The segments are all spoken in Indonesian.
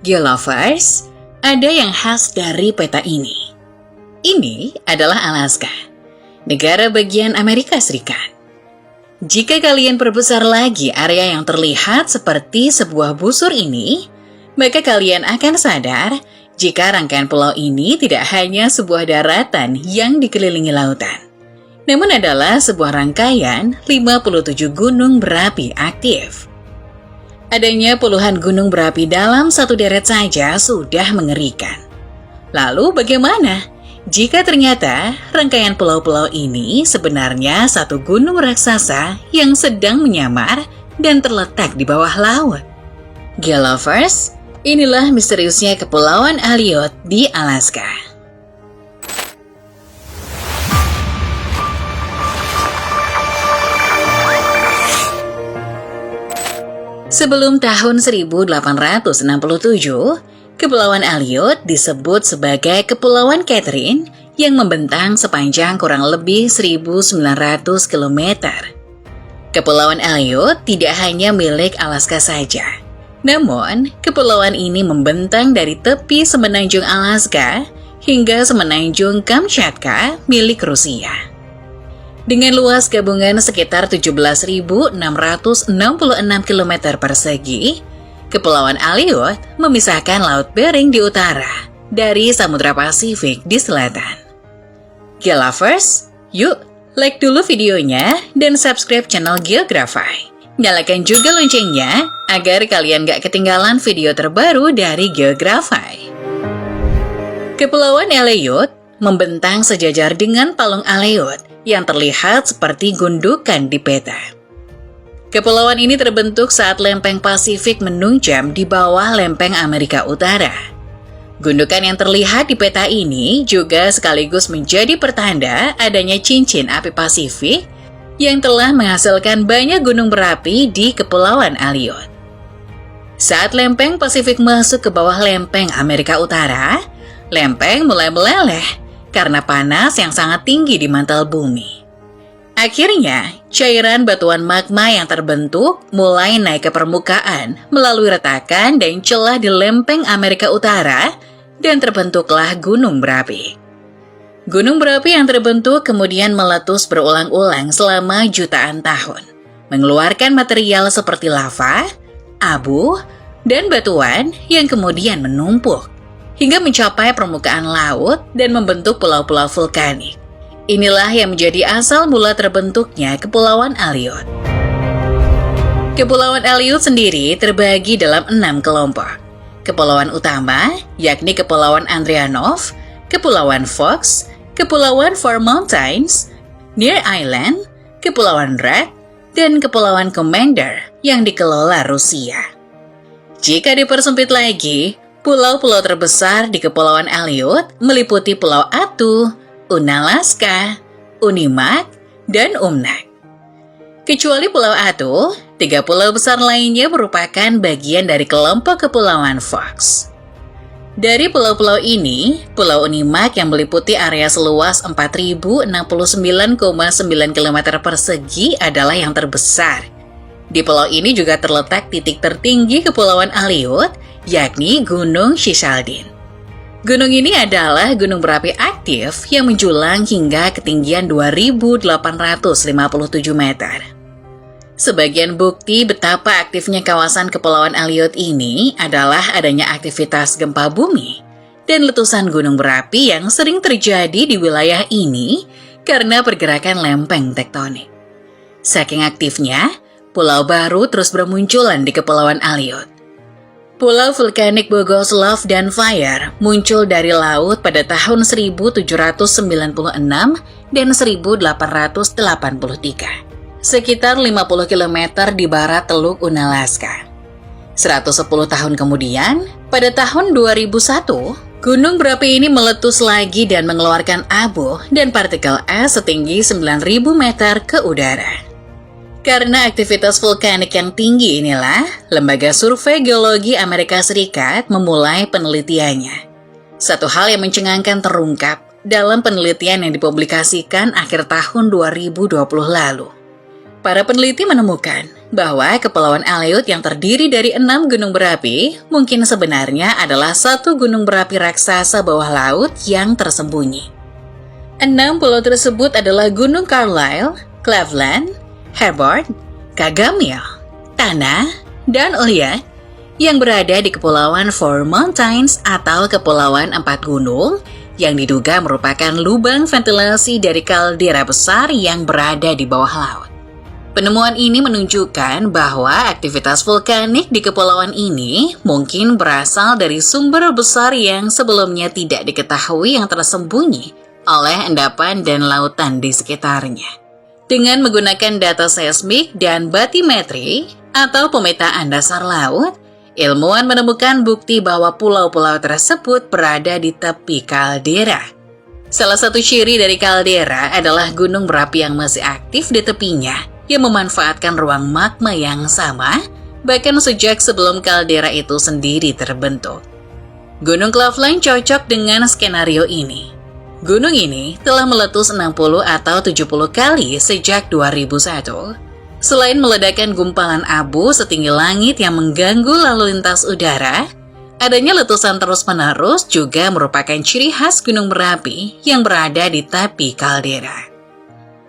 Geolovers, ada yang khas dari peta ini. Ini adalah Alaska, negara bagian Amerika Serikat. Jika kalian perbesar lagi area yang terlihat seperti sebuah busur ini, maka kalian akan sadar jika rangkaian pulau ini tidak hanya sebuah daratan yang dikelilingi lautan, namun adalah sebuah rangkaian 57 gunung berapi aktif. Adanya puluhan gunung berapi dalam satu deret saja sudah mengerikan. Lalu bagaimana jika ternyata rangkaian pulau-pulau ini sebenarnya satu gunung raksasa yang sedang menyamar dan terletak di bawah laut? Geolovers, inilah misteriusnya Kepulauan Aleut di Alaska. Sebelum tahun 1867, Kepulauan Aleut disebut sebagai Kepulauan Catherine yang membentang sepanjang kurang lebih 1.900 km. Kepulauan Aleut tidak hanya milik Alaska saja, namun kepulauan ini membentang dari tepi semenanjung Alaska hingga semenanjung Kamchatka milik Rusia. Dengan luas gabungan sekitar 17.666 km persegi, Kepulauan Aleut memisahkan Laut Bering di utara dari Samudra Pasifik di selatan. Geolovers, yuk like dulu videonya dan subscribe channel Geography. Nyalakan juga loncengnya agar kalian gak ketinggalan video terbaru dari Geography. Kepulauan Aleut membentang sejajar dengan Palung Aleut yang terlihat seperti gundukan di peta. Kepulauan ini terbentuk saat lempeng Pasifik menunjam di bawah lempeng Amerika Utara. Gundukan yang terlihat di peta ini juga sekaligus menjadi pertanda adanya cincin api Pasifik yang telah menghasilkan banyak gunung berapi di Kepulauan Aleut. Saat lempeng Pasifik masuk ke bawah lempeng Amerika Utara, lempeng mulai meleleh karena panas yang sangat tinggi di mantel bumi. Akhirnya, cairan batuan magma yang terbentuk mulai naik ke permukaan melalui retakan dan celah di lempeng Amerika Utara dan terbentuklah gunung berapi. Gunung berapi yang terbentuk kemudian meletus berulang-ulang selama jutaan tahun, mengeluarkan material seperti lava, abu, dan batuan yang kemudian menumpuk hingga mencapai permukaan laut dan membentuk pulau-pulau vulkanik. Inilah yang menjadi asal mula terbentuknya Kepulauan Aleut. Kepulauan Aleut sendiri terbagi dalam 6 kelompok. Kepulauan utama, yakni Kepulauan Andreanov, Kepulauan Fox, Kepulauan Four Mountains, Near Island, Kepulauan Red, dan Kepulauan Commander yang dikelola Rusia. Jika dipersempit lagi, pulau-pulau terbesar di Kepulauan Aleut meliputi Pulau Attu, Unalaska, Unimak, dan Umnak. Kecuali Pulau Attu, 3 pulau besar lainnya merupakan bagian dari kelompok Kepulauan Fox. Dari pulau-pulau ini, Pulau Unimak yang meliputi area seluas 4.069,9 km persegi adalah yang terbesar. Di pulau ini juga terletak titik tertinggi Kepulauan Aleut, yakni Gunung Shishaldin. Gunung ini adalah gunung berapi aktif yang menjulang hingga ketinggian 2.857 meter. Sebagian bukti betapa aktifnya kawasan Kepulauan Aleut ini adalah adanya aktivitas gempa bumi dan letusan gunung berapi yang sering terjadi di wilayah ini karena pergerakan lempeng tektonik. Saking aktifnya, pulau baru terus bermunculan di Kepulauan Aleut. Pulau vulkanik Bogoslov dan Fire muncul dari laut pada tahun 1796 dan 1883, sekitar 50 km di barat Teluk Unalaska. 110 tahun kemudian, pada tahun 2001, gunung berapi ini meletus lagi dan mengeluarkan abu dan partikel es setinggi 9.000 meter ke udara. Karena aktivitas vulkanik yang tinggi inilah, Lembaga Survei Geologi Amerika Serikat memulai penelitiannya. Satu hal yang mencengangkan terungkap dalam penelitian yang dipublikasikan akhir tahun 2020 lalu. Para peneliti menemukan bahwa Kepulauan Aleut yang terdiri dari 6 gunung berapi mungkin sebenarnya adalah satu gunung berapi raksasa bawah laut yang tersembunyi. 6 pulau tersebut adalah Gunung Carlyle, Cleveland, Herbert, Kagamil, Tanah, dan Olyat yang berada di Kepulauan Four Mountains atau Kepulauan Empat Gunung yang diduga merupakan lubang ventilasi dari kaldera besar yang berada di bawah laut. Penemuan ini menunjukkan bahwa aktivitas vulkanik di kepulauan ini mungkin berasal dari sumber besar yang sebelumnya tidak diketahui yang tersembunyi oleh endapan dan lautan di sekitarnya. Dengan menggunakan data seismik dan batimetri atau pemetaan dasar laut, ilmuwan menemukan bukti bahwa pulau-pulau tersebut berada di tepi kaldera. Salah satu ciri dari kaldera adalah gunung berapi yang masih aktif di tepinya, yang memanfaatkan ruang magma yang sama, bahkan sejak sebelum kaldera itu sendiri terbentuk. Gunung Cleveland cocok dengan skenario ini. Gunung ini telah meletus 60 atau 70 kali sejak 2001. Selain meledakkan gumpalan abu setinggi langit yang mengganggu lalu lintas udara, adanya letusan terus-menerus juga merupakan ciri khas gunung berapi yang berada di tepi kaldera.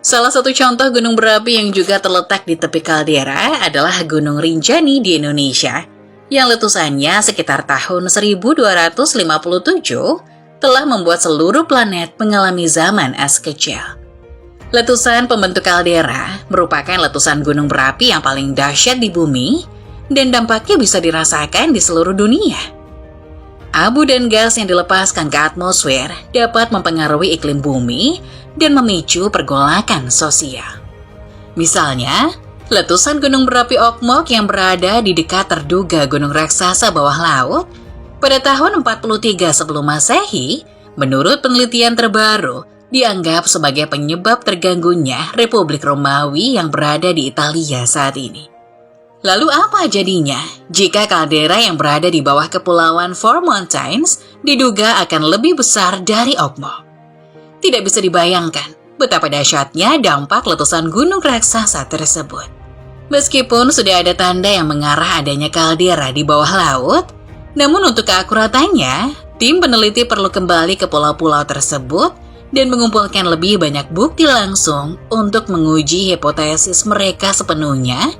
Salah satu contoh gunung berapi yang juga terletak di tepi kaldera adalah Gunung Rinjani di Indonesia, yang letusannya sekitar tahun 1257 telah membuat seluruh planet mengalami zaman es kecil. Letusan pembentuk kaldera merupakan letusan gunung berapi yang paling dahsyat di bumi dan dampaknya bisa dirasakan di seluruh dunia. Abu dan gas yang dilepaskan ke atmosfer dapat mempengaruhi iklim bumi dan memicu pergolakan sosial. Misalnya, letusan gunung berapi Okmok yang berada di dekat terduga gunung raksasa bawah laut pada tahun 43 sebelum Masehi, menurut penelitian terbaru, dianggap sebagai penyebab terganggunya Republik Romawi yang berada di Italia saat ini. Lalu apa jadinya jika kaldera yang berada di bawah Kepulauan Four Mountains diduga akan lebih besar dari Okmok? Tidak bisa dibayangkan betapa dahsyatnya dampak letusan gunung raksasa tersebut. Meskipun sudah ada tanda yang mengarah adanya kaldera di bawah laut, namun untuk keakuratannya, tim peneliti perlu kembali ke pulau-pulau tersebut dan mengumpulkan lebih banyak bukti langsung untuk menguji hipotesis mereka sepenuhnya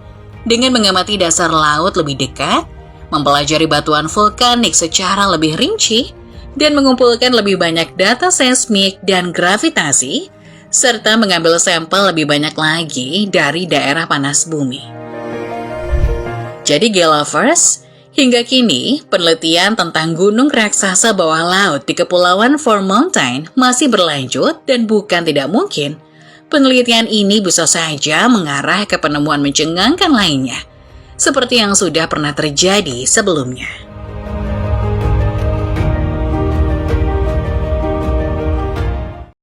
dengan mengamati dasar laut lebih dekat, mempelajari batuan vulkanik secara lebih rinci, dan mengumpulkan lebih banyak data seismik dan gravitasi, serta mengambil sampel lebih banyak lagi dari daerah panas bumi. Jadi Gelovers, hingga kini penelitian tentang gunung raksasa bawah laut di Kepulauan Four Mountains masih berlanjut dan bukan tidak mungkin penelitian ini bisa saja mengarah ke penemuan mencengangkan lainnya, seperti yang sudah pernah terjadi sebelumnya.